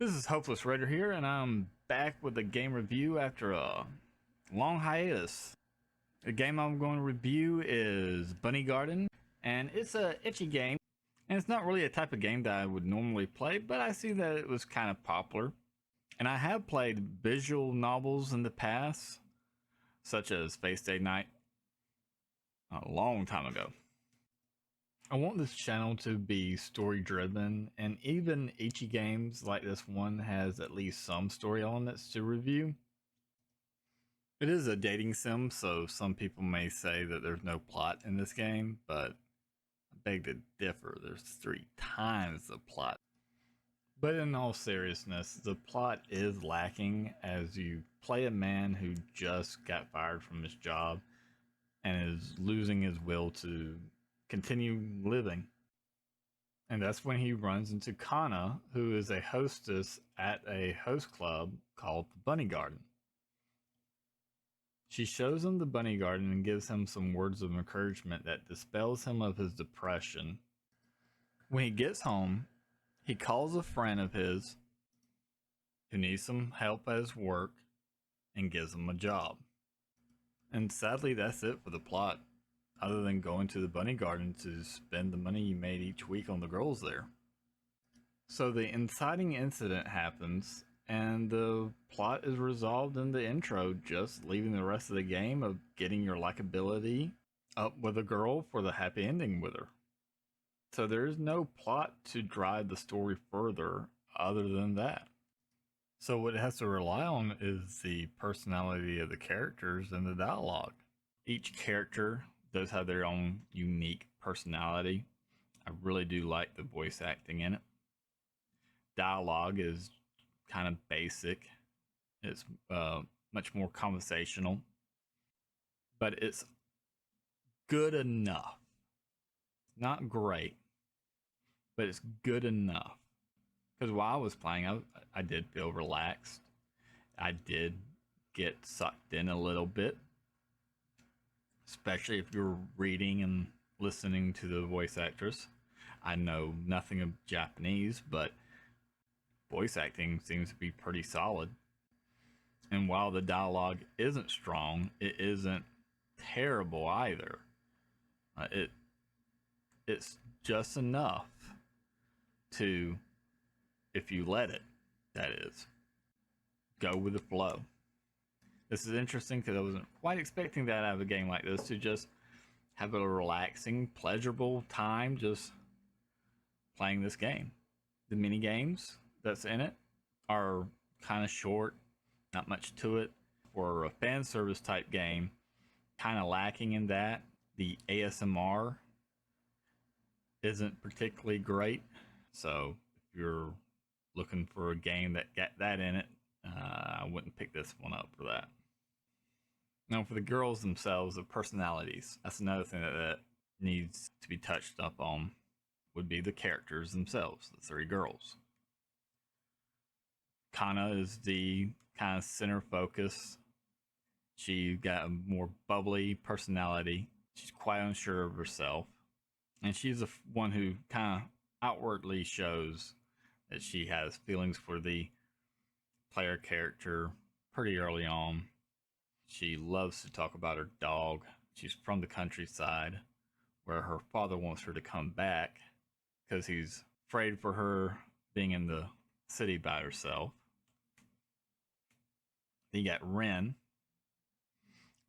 This is Hopeless Raider here, and I'm back with a game review after a long hiatus. The game I'm going to review is Bunny Garden, and it's a itchy game, and it's not really a type of game that I would normally play, but I see that it was kind of popular. And I have played visual novels in the past, such as Fate Stay Night, a long time ago. I want this channel to be story driven, and even itchy games like this one has at least some story elements to review. It is a dating sim, so some people may say that there's no plot in this game, but I beg to differ. There's 3 times the plot. But in all seriousness, the plot is lacking as you play a man who just got fired from his job and is losing his will to continue living. And that's when he runs into Kana, who is a hostess at a host club called the Bunny Garden. She shows him the Bunny Garden and gives him some words of encouragement that dispels him of his depression. When he gets home, he calls a friend of his who needs some help at his work and gives him a job. And sadly, that's it for the plot, other than going to the Bunny Garden to spend the money you made each week on the girls there. So the inciting incident happens, and the plot is resolved in the intro, just leaving the rest of the game of getting your likability up with a girl for the happy ending with her. So there is no plot to drive the story further other than that. So what it has to rely on is the personality of the characters and the dialogue. Each character does have their own unique personality. I really do like the voice acting in it. Dialogue is kind of basic. It's much more conversational, but it's good enough. Not great, but it's good enough. Because while I was playing, I did feel relaxed. I did get sucked in a little bit, especially if you're reading and listening to the voice actress. I know nothing of Japanese, but voice acting seems to be pretty solid. And while the dialogue isn't strong, it isn't terrible either. It's just enough to, if you let it, that is, go with the flow. This is interesting because I wasn't quite expecting that out of a game like this, to just have a relaxing, pleasurable time just playing this game. The mini games that's in it are kind of short, not much to it. For a fan service type game, kind of lacking in that. The ASMR isn't particularly great, so if you're looking for a game that got that in it, I wouldn't pick this one up for that. Now, for the girls themselves, the personalities, that's another thing that needs to be touched up on, would be the characters themselves, the 3 girls. Kana is the kind of center focus. She got a more bubbly personality. She's quite unsure of herself. And she's the one who kind of outwardly shows that she has feelings for the player character pretty early on. She loves to talk about her dog. She's from the countryside where her father wants her to come back because he's afraid for her being in the city by herself. Then you got Ren.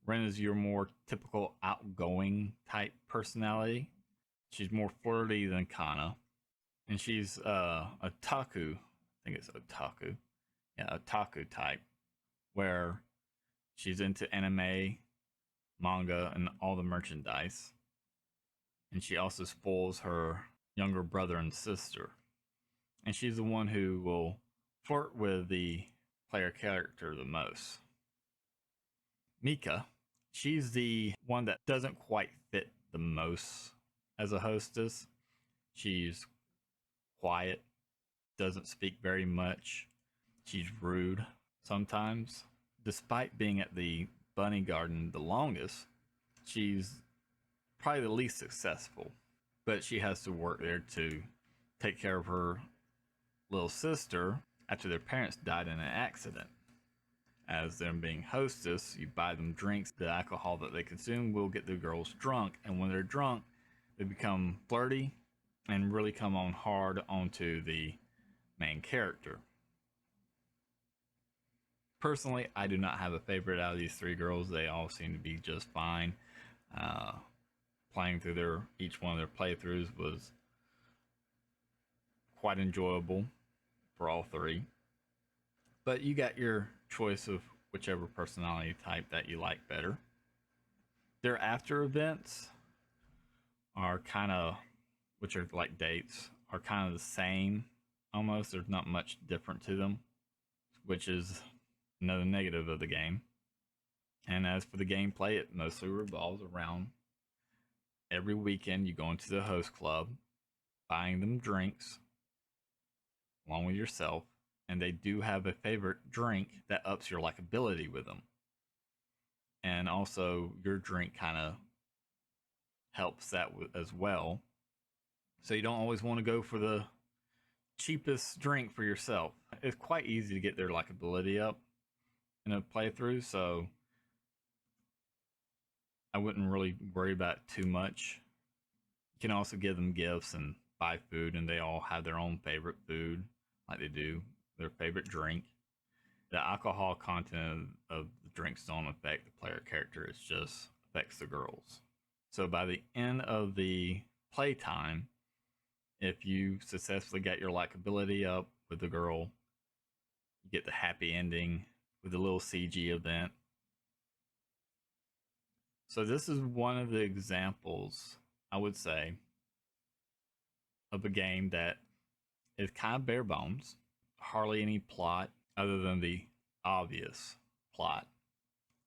Ren is your more typical outgoing type personality. She's more flirty than Kana. And she's otaku. I think it's otaku. Yeah, otaku type. Where she's into anime, manga, and all the merchandise. And she also spoils her younger brother and sister. And she's the one who will flirt with the player character the most. Mika, she's the one that doesn't quite fit the most as a hostess. She's quiet, doesn't speak very much. She's rude sometimes. Despite being at the Bunny Garden the longest, she's probably the least successful. But she has to work there to take care of her little sister after their parents died in an accident. As them being hostess, you buy them drinks. The alcohol that they consume will get the girls drunk, and when they're drunk, they become flirty and really come on hard onto the main character. Personally, I do not have a favorite out of these three girls. They all seem to be just fine. Playing through each one of their playthroughs was quite enjoyable for all three. But you got your choice of whichever personality type that you like better. Their after events are kind of, which are like dates, are kind of the same almost. There's not much different to them, which is another negative of the game. And as for the gameplay, it mostly revolves around every weekend you go into the host club, buying them drinks along with yourself, and they do have a favorite drink that ups your likability with them. And also, your drink kind of helps that as well. So you don't always want to go for the cheapest drink for yourself. It's quite easy to get their likability up in a playthrough, so I wouldn't really worry about it too much. You can also give them gifts and buy food, and they all have their own favorite food, like they do their favorite drink. The alcohol content of the drinks don't affect the player character, it just affects the girls. So by the end of the playtime, if you successfully got your likability up with the girl, you get the happy ending with a little CG event. So this is one of the examples, I would say, of a game that is kind of bare bones, hardly any plot other than the obvious plot.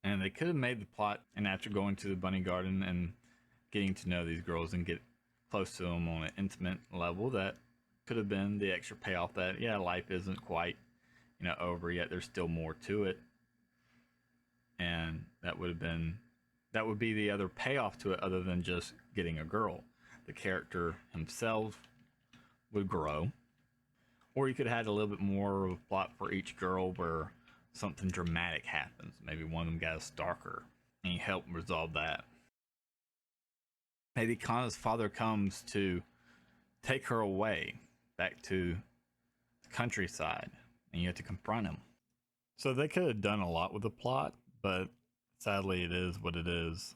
And they could have made the plot, and after going to the bunny garden and getting to know these girls and get close to them on an intimate level, that could have been the extra payoff that, yeah, life isn't quite, over yet. There's still more to it. And that would be the other payoff to it, other than just getting a girl. The character himself would grow. Or you could have had a little bit more of a plot for each girl where something dramatic happens. Maybe one of them got a stalker and you help resolve that. Maybe Kana's father comes to take her away back to the countryside and you have to confront him. So they could have done a lot with the plot, but sadly it is what it is.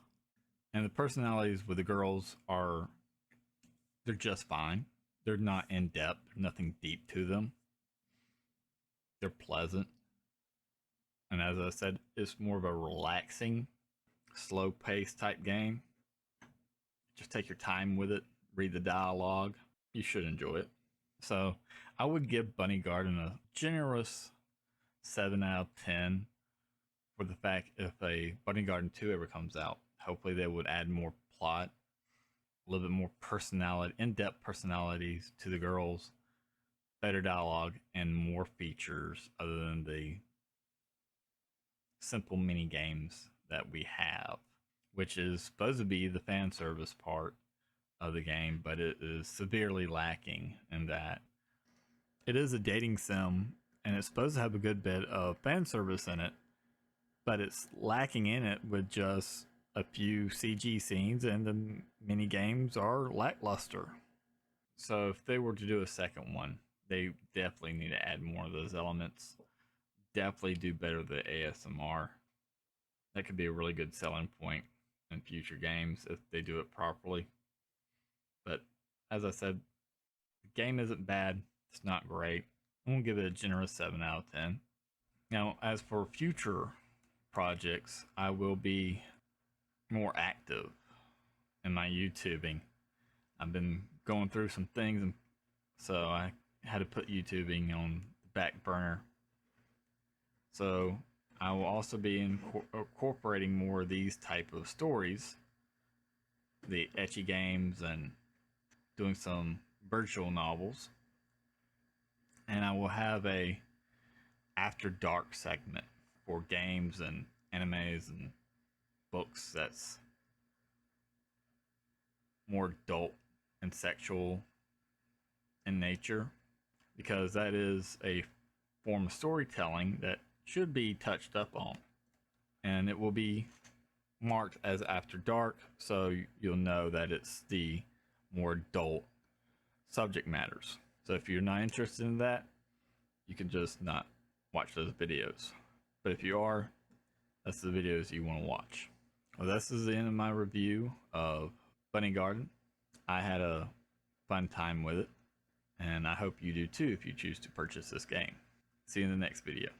And the personalities with the girls they're just fine. They're not in depth, nothing deep to them. They're pleasant. And as I said, it's more of a relaxing, slow paced type game. Just take your time with it, read the dialogue. You should enjoy it. So I would give Bunny Garden a generous 7 out of 10 for the fact if a Bunny Garden 2 ever comes out, hopefully they would add more plot, a little bit more personality, in-depth personalities to the girls, better dialogue, and more features other than the simple mini games that we have, which is supposed to be the fan service part of the game, but it is severely lacking in that. It is a dating sim, and it's supposed to have a good bit of fan service in it, but it's lacking in it with just a few CG scenes, and the mini games are lackluster. So if they were to do a second one, they definitely need to add more of those elements. Definitely do better the ASMR. That could be a really good selling point in future games if they do it properly. But as I said, the game isn't bad. It's not great. I'm going to give it a generous 7 out of 10. Now, as for future projects, I will be more active in my YouTubing. I've been going through some things, and so I had to put YouTubing on the back burner. So I will also be incorporating more of these type of stories, the ecchi games, and doing some virtual novels. And I will have a after dark segment for games and animes and books that's more adult and sexual in nature, because that is a form of storytelling that should be touched up on. And it will be marked as after dark, so you'll know that it's the more adult subject matters. So if you're not interested in that, you can just not watch those videos. But if you are, that's the videos you want to watch. Well, this is the end of my review of Bunny Garden. I had a fun time with it, and I hope you do too if you choose to purchase this game. See you in the next video.